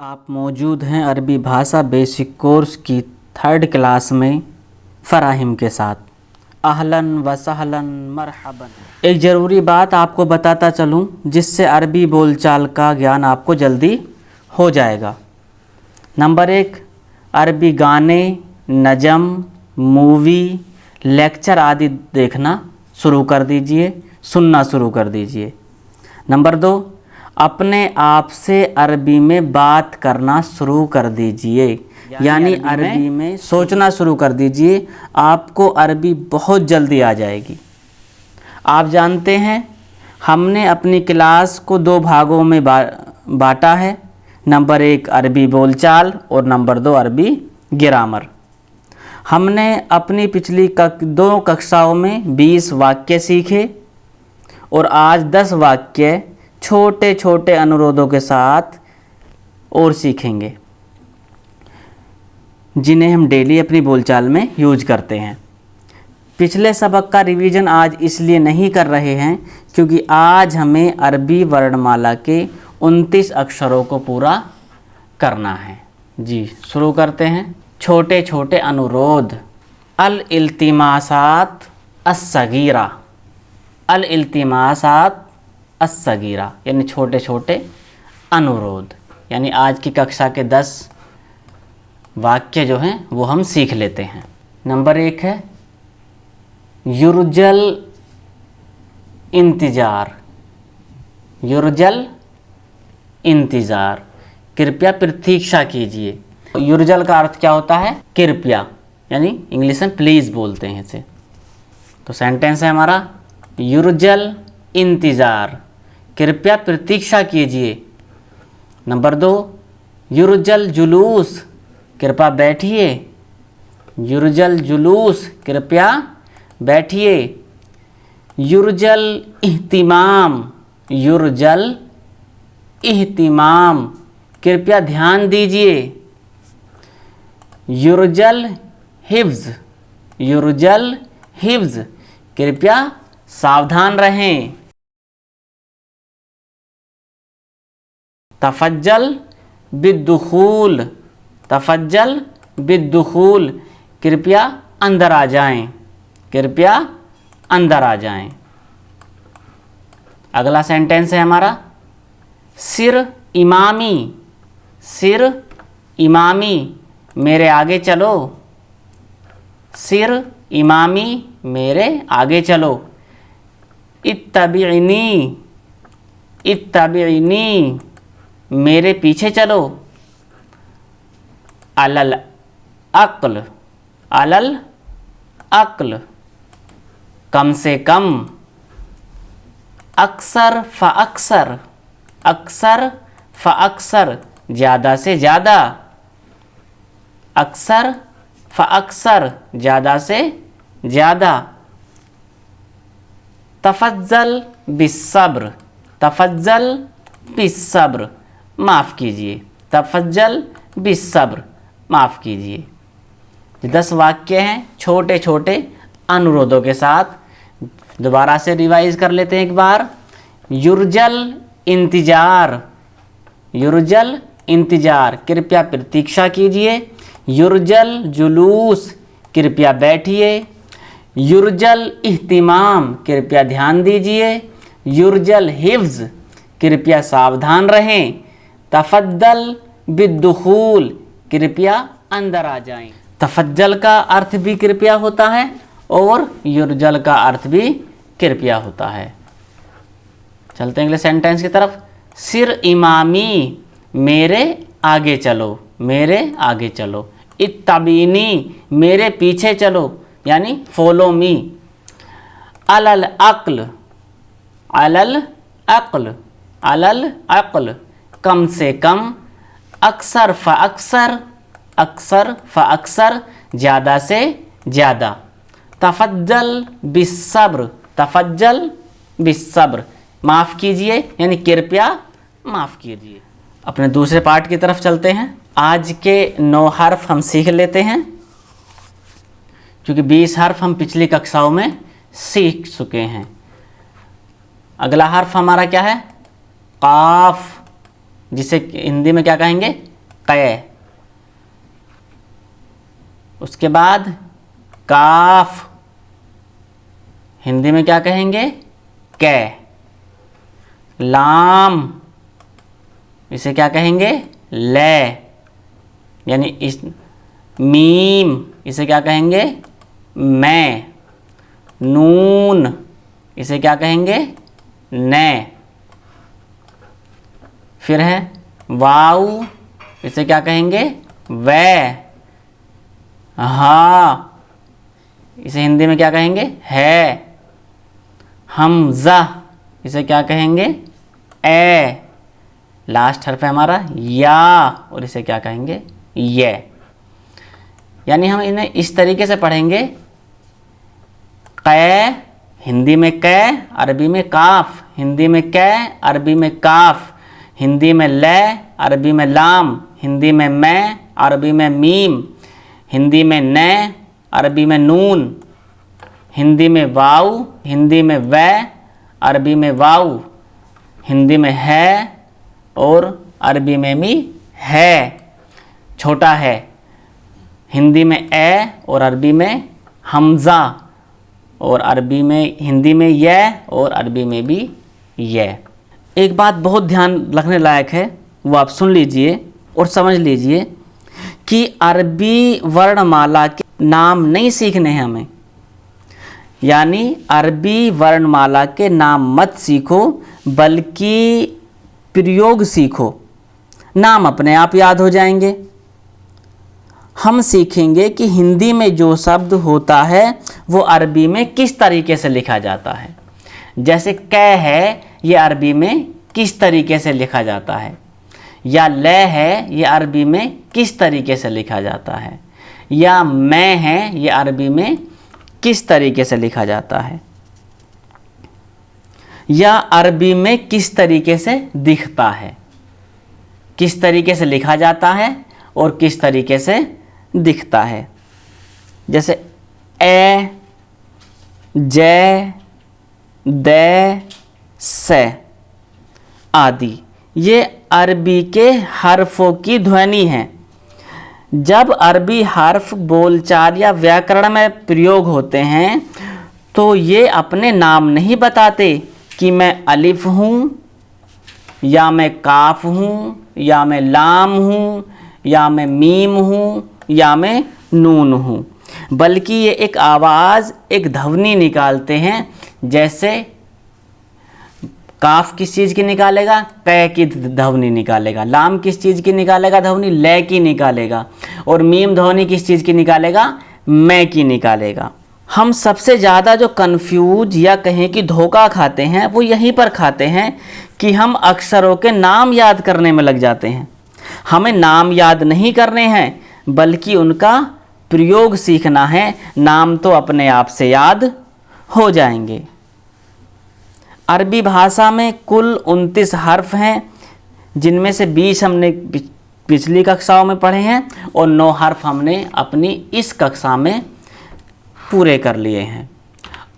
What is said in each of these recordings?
आप मौजूद हैं अरबी भाषा बेसिक कोर्स की 3rd क्लास में फ़राहिम के साथ। अहलन व सहलन मरहबन। एक ज़रूरी बात आपको बताता चलूं जिससे अरबी बोलचाल का ज्ञान आपको जल्दी हो जाएगा। नंबर 1, अरबी गाने, नज़म, मूवी, लेक्चर आदि देखना शुरू कर दीजिए, सुनना शुरू कर दीजिए। नंबर 2, अपने आप से अरबी में बात करना शुरू कर दीजिए, यानी अरबी में सोचना शुरू कर दीजिए। आपको अरबी बहुत जल्दी आ जाएगी। आप जानते हैं हमने अपनी क्लास को 2 भागों में बांटा है। नंबर 1 अरबी बोलचाल और नंबर 2 अरबी ग्रामर। हमने अपनी पिछली 2 कक्षाओं में 20 वाक्य सीखे और आज 10 वाक्य छोटे छोटे अनुरोधों के साथ और सीखेंगे जिन्हें हम डेली अपनी बोलचाल में यूज करते हैं। पिछले सबक का रिवीजन आज इसलिए नहीं कर रहे हैं क्योंकि आज हमें अरबी वर्णमाला के 29 अक्षरों को पूरा करना है। जी शुरू करते हैं। छोटे छोटे अनुरोध। अल इल्तिमासात अस्सगीरा। अल इल्तिमासात अस्सगीरा यानी छोटे छोटे अनुरोध। यानी आज की कक्षा के 10 वाक्य जो हैं वो हम सीख लेते हैं। नंबर 1 है युरजल इंतज़ार। युरजल इंतज़ार, कृपया प्रतीक्षा कीजिए। युरजल का अर्थ क्या होता है? कृपया, यानी इंग्लिश में प्लीज़ बोलते हैं इसे। तो सेंटेंस है हमारा युरजल इंतज़ार, कृपया प्रतीक्षा कीजिए। नंबर 2 युरजल जुलूस, कृपया बैठिए। युरजल जुलूस, कृपया बैठिए। युरजल इह्तिमाम। युरजल इह्तिमाम, कृपया ध्यान दीजिए। युरजल हिफ्ज़। युरजल हिफ्ज़, कृपया सावधान रहें। तफज्जल बिद्दुखूल। तफज्जल बिद्दुखूल, कृपया अंदर आ जाएं। कृपया अंदर आ जाएं। अगला सेंटेंस है हमारा सिर इमामी। सिर इमामी, मेरे आगे चलो। सिर इमामी, मेरे आगे चलो। इत्तबिनी। इत्तबिनी, मेरे पीछे चलो। अलल अक्ल। अलल अक्ल, कम से कम। अक्सर फ़अक्सर। अक्सर फ़अक्सर, ज़्यादा से ज़्यादा। अक्सर फ़अक्सर, ज़्यादा से ज़्यादा। तफज्जल बिस्सब्र। तफज्जल बिस्सब्र, माफ़ कीजिए। तफज्जल बिस्सब्र, माफ़ कीजिए। 10 वाक्य हैं छोटे छोटे अनुरोधों के साथ। दोबारा से रिवाइज कर लेते हैं एक बार। युरजल इंतज़ार। युरजल इंतज़ार, कृपया प्रतीक्षा कीजिए। युरजल जुलूस, कृपया बैठिए। युरजल इह्तिमाम, कृपया ध्यान दीजिए। युरजल हिफ्ज़, कृपया सावधान रहें। तफद्दल बिद्दुखूल, कृपया अंदर आ जाएं। तफज्जल का अर्थ भी कृपया होता है और युरजल का अर्थ भी कृपया होता है। चलते हैं अगले सेंटेंस की तरफ। सिर इमामी, मेरे आगे चलो। मेरे आगे चलो। इत्तबीनी, मेरे पीछे चलो, यानी फॉलो मी। अलल अक्ल। अलल अक्ल। अलल अक्ल, कम से कम। अक्सर फ़अक्सर। अक्सर फ़अक्सर, ज़्यादा से ज़्यादा। तफज्जल बिस्सब्र। तफज्जल बिस्सब्र, माफ़ कीजिए, यानी कृपया माफ़ कीजिए। अपने दूसरे पार्ट की तरफ चलते हैं। आज के 9 हर्फ हम सीख लेते हैं क्योंकि 20 हर्फ हम पिछली कक्षाओं में सीख चुके हैं। अगला हर्फ हमारा क्या है? काफ, जिसे हिंदी में क्या कहेंगे? कै। उसके बाद काफ, हिंदी में क्या कहेंगे? कै। लाम, इसे क्या कहेंगे? लै, यानी इस मीम, इसे क्या कहेंगे? मैं। नून, इसे क्या कहेंगे? नै। फिर है वाऊ, इसे क्या कहेंगे? वै। हा, इसे हिंदी में क्या कहेंगे? है। हमजा, इसे क्या कहेंगे? ए। लास्ट हर्फ है हमारा या, और इसे क्या कहेंगे? ये। यानी हम इन्हें इस तरीके से पढ़ेंगे। कै, हिंदी में कै, अरबी में काफ। हिंदी में कै, अरबी में काफ। हिंदी में लै, अरबी में लाम। हिंदी में मैं, अरबी में मीम। हिंदी में नै, अरबी में नून। हिंदी में वाऊ, हिंदी में वै, अरबी में वाऊ। हिंदी में है, और अरबी में भी है, छोटा है। हिंदी में ए, और अरबी में हमज़ा, और अरबी में, हिंदी में य, और अरबी में भी य। एक बात बहुत ध्यान रखने लायक है, वो आप सुन लीजिए और समझ लीजिए कि अरबी वर्णमाला के नाम नहीं सीखने हैं हमें। यानी अरबी वर्णमाला के नाम मत सीखो, बल्कि प्रयोग सीखो। नाम अपने आप याद हो जाएंगे। हम सीखेंगे कि हिंदी में जो शब्द होता है वो अरबी में किस तरीके से लिखा जाता है। जैसे कै है, ये अरबी में किस तरीके से लिखा जाता है, या ले है, ये अरबी में किस तरीके से लिखा जाता है, या मैं है, ये अरबी में किस तरीके से लिखा जाता है, या अरबी में किस तरीके से दिखता है। किस तरीके से लिखा जाता है और किस तरीके से दिखता है। जैसे ए, जै, दै, से आदि, ये अरबी के हर्फों की ध्वनि है। जब अरबी हर्फ बोलचाल या व्याकरण में प्रयोग होते हैं तो ये अपने नाम नहीं बताते कि मैं अलिफ हूँ, या मैं काफ हूँ, या मैं लाम हूँ, या मैं मीम हूँ, या मैं नून हूँ, बल्कि ये एक आवाज़, एक ध्वनि निकालते हैं। जैसे काफ किस चीज़ की निकालेगा? कै की ध्वनि निकालेगा। लाम किस चीज़ की निकालेगा ध्वनि? लै की निकालेगा। और मीम ध्वनि किस चीज़ की निकालेगा? मैं की निकालेगा। हम सबसे ज़्यादा जो कन्फ्यूज या कहें कि धोखा खाते हैं वो यहीं पर खाते हैं कि हम अक्षरों के नाम याद करने में लग जाते हैं। हमें नाम याद नहीं करने हैं, बल्कि उनका प्रयोग सीखना है। नाम तो अपने आप से याद हो जाएंगे। अरबी भाषा में कुल 29 हर्फ हैं, जिनमें से 20 हमने पिछली कक्षाओं में पढ़े हैं और 9 हर्फ हमने अपनी इस कक्षा में पूरे कर लिए हैं।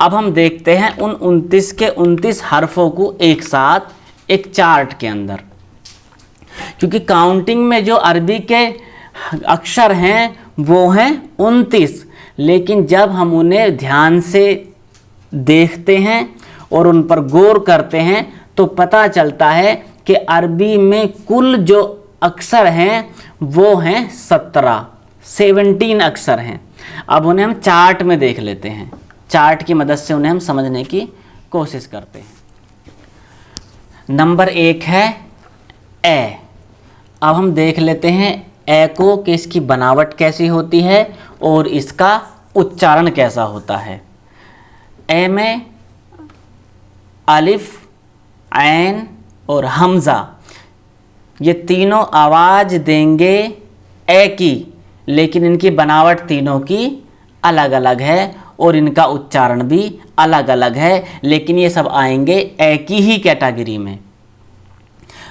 अब हम देखते हैं उन 29 के 29 हर्फों को एक साथ एक चार्ट के अंदर। क्योंकि काउंटिंग में जो अरबी के अक्षर हैं वो हैं 29, लेकिन जब हम उन्हें ध्यान से देखते हैं और उन पर गौर करते हैं तो पता चलता है कि अरबी में कुल जो अक्षर हैं वो हैं 17 अक्षर हैं। अब उन्हें हम चार्ट में देख लेते हैं। चार्ट की मदद से उन्हें हम समझने की कोशिश करते हैं। नंबर 1 है ए। अब हम देख लेते हैं ए को कि इसकी बनावट कैसी होती है और इसका उच्चारण कैसा होता है। ए में अलिफ, ऐन और हमज़ा, ये तीनों आवाज़ देंगे ए की, लेकिन इनकी बनावट तीनों की अलग अलग है और इनका उच्चारण भी अलग अलग है, लेकिन ये सब आएंगे ए की ही कैटेगरी में।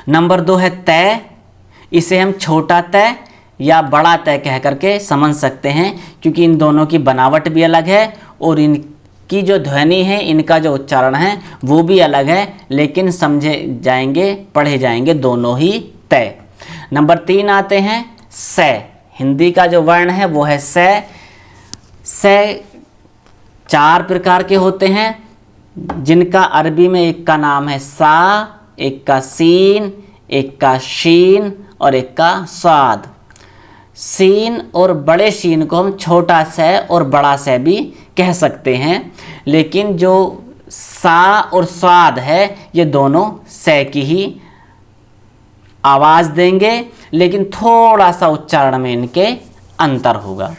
नंबर 2 है तय। इसे हम छोटा तय या बड़ा तय कह करके समझ सकते हैं, क्योंकि इन दोनों की बनावट भी अलग है और इनकी जो ध्वनि है, इनका जो उच्चारण है वो भी अलग है, लेकिन समझे जाएंगे, पढ़े जाएंगे दोनों ही तय। नंबर 3 आते हैं से। हिंदी का जो वर्ण है वो है से। से 4 प्रकार के होते हैं, जिनका अरबी में एक का नाम है सा, एक का सीन, एक का शीन और एक का स्वाद। सीन और बड़े शीन को हम छोटा से और बड़ा से भी कह सकते हैं, लेकिन जो सा और स्वाद है ये दोनों से की ही आवाज़ देंगे, लेकिन थोड़ा सा उच्चारण में इनके अंतर होगा।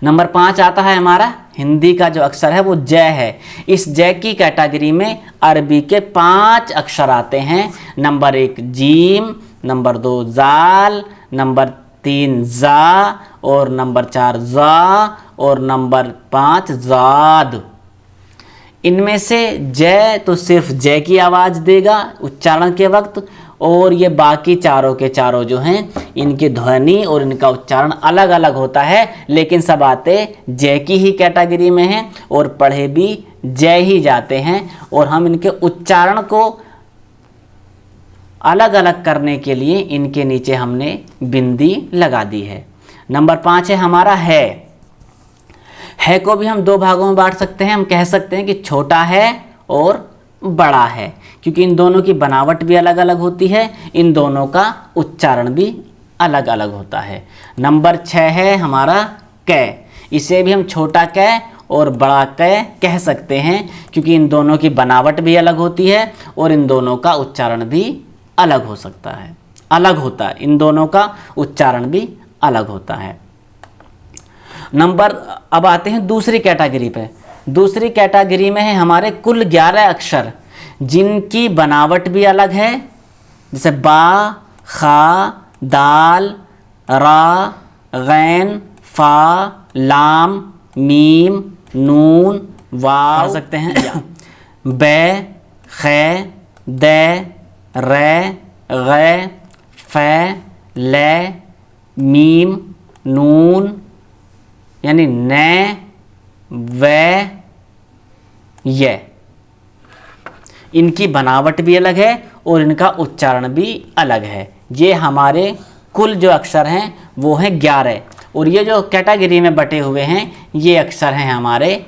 नंबर 5 आता है हमारा हिंदी का जो अक्षर है वो जय है। इस जय की कैटेगरी में अरबी के 5 अक्षर आते हैं। नंबर 1 जीम, नंबर 2 जाल, नंबर 3 जा और नंबर 4 जा और नंबर 5 जाद। इनमें से जय तो सिर्फ जय की आवाज़ देगा उच्चारण के वक्त, और ये बाकी चारों के चारों जो हैं इनकी ध्वनि और इनका उच्चारण अलग अलग होता है, लेकिन सब आते जय की ही कैटेगरी में हैं और पढ़े भी जय ही जाते हैं। और हम इनके उच्चारण को अलग अलग करने के लिए इनके नीचे हमने बिंदी लगा दी है। नंबर 5 है हमारा है को भी हम 2 भागों में बांट सकते हैं। हम कह सकते हैं कि छोटा है और बड़ा है, क्योंकि इन दोनों की बनावट भी अलग अलग होती है, इन दोनों का उच्चारण भी अलग अलग होता है। नंबर 6 है हमारा कै। इसे भी हम छोटा कै और बड़ा कै कह सकते हैं, क्योंकि इन दोनों की बनावट भी अलग होती है और इन दोनों का उच्चारण भी अलग हो सकता है, अलग होता है, इन दोनों का उच्चारण भी अलग होता है। अब आते हैं दूसरी कैटेगरी पे। दूसरी कैटेगरी में है हमारे कुल 11 अक्षर, जिनकी बनावट भी अलग है, जैसे बा, खा, दाल, रा, गैन, फा, लाम, मीम, नून, वाव पढ़ सकते हैं। बे, खे, दे, रे, गे, फे, ले, मीम, नून यानी ने, वे, ये। इनकी बनावट भी अलग है और इनका उच्चारण भी अलग है। ये हमारे कुल जो अक्षर हैं वो हैं 11, और ये जो कैटेगरी में बटे हुए हैं ये अक्षर हैं हमारे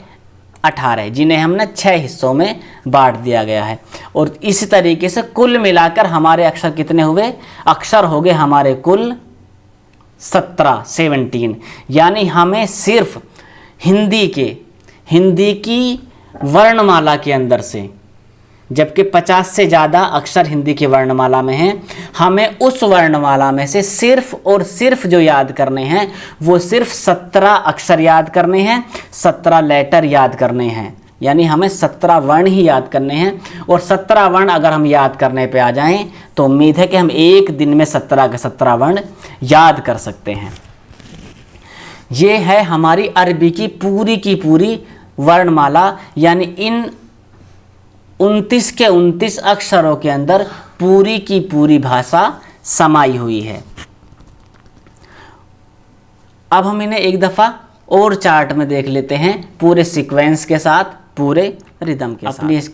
18, जिन्हें हमने 6 हिस्सों में बांट दिया गया है। और इसी तरीके से कुल मिलाकर हमारे अक्षर कितने हुए? अक्षर हो गए हमारे कुल 17 यानी हमें सिर्फ हिंदी की वर्णमाला के अंदर से, जबकि 50 से ज़्यादा अक्षर हिंदी की वर्णमाला में हैं, हमें उस वर्णमाला में से सिर्फ और सिर्फ जो याद करने हैं वो सिर्फ 17 अक्षर याद करने हैं, 17 लेटर याद करने हैं। यानी हमें 17 वर्ण ही याद करने हैं, और 17 वर्ण अगर हम याद करने पे आ जाएं तो उम्मीद है कि हम एक दिन में 17 के 17 वर्ण याद कर सकते हैं। ये है हमारी अरबी की पूरी वर्णमाला, यानी इन 29 के 29 अक्षरों के अंदर पूरी की पूरी भाषा समाई हुई है। अब हम इन्हें एक दफ़ा और चार्ट में देख लेते हैं, पूरे सीक्वेंस के साथ, पूरे रिदम के साथ।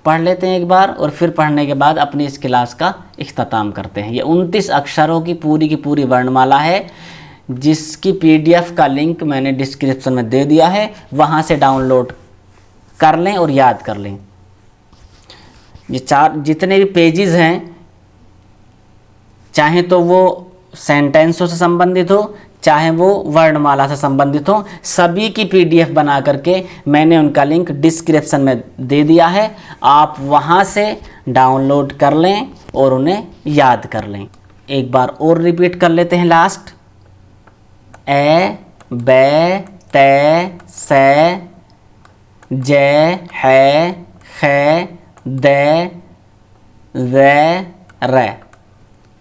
पढ़ लेते हैं एक बार, और फिर पढ़ने के बाद अपनी इस क्लास का इख्तिताम करते हैं। ये 29 अक्षरों की पूरी वर्णमाला है, जिसकी PDF का लिंक मैंने डिस्क्रिप्शन में दे दिया है, वहाँ से डाउनलोड कर लें और याद कर लें। ये जितने भी पेजेस हैं, चाहे तो वो सेंटेंसों से संबंधित हो, चाहे वो वर्णमाला से संबंधित हो, सभी की PDF बना करके मैंने उनका लिंक डिस्क्रिप्शन में दे दिया है। आप वहाँ से डाउनलोड कर लें और उन्हें याद कर लें। एक बार और रिपीट कर लेते हैं लास्ट। ए, बे, ते, से, जे, है, खे, दे, रे, रे,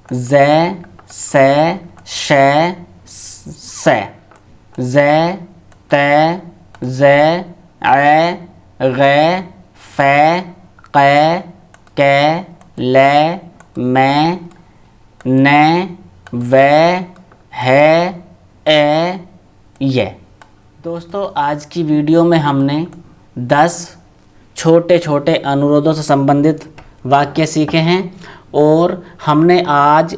जे, से, शे, से, जे, ते, जे, ए, गे, फे, कै, के, ले, मैं, ने, वे, है, ए, ये। दोस्तों, आज की वीडियो में हमने 10 छोटे छोटे अनुरोधों से संबंधित वाक्य सीखे हैं, और हमने आज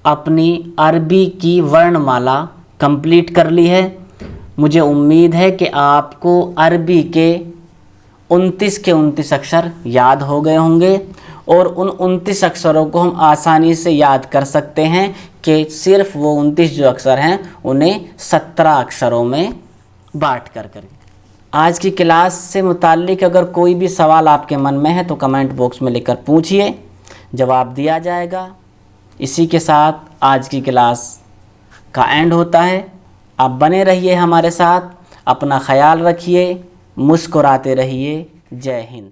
अपनी अरबी की वर्णमाला कंप्लीट कर ली है। मुझे उम्मीद है कि आपको अरबी के 29 के 29 अक्षर याद हो गए होंगे और उन 29 अक्षरों को हम आसानी से याद कर सकते हैं कि सिर्फ वो 29 जो अक्षर हैं उन्हें 17 अक्षरों में बांट कर। आज की क्लास से मुताल्लिक अगर कोई भी सवाल आपके मन में है तो कमेंट बॉक्स में लिखकर पूछिए, जवाब दिया जाएगा। इसी के साथ आज की क्लास का एंड होता है। आप बने रहिए हमारे साथ, अपना ख्याल रखिए, मुस्कुराते रहिए। जय हिंद।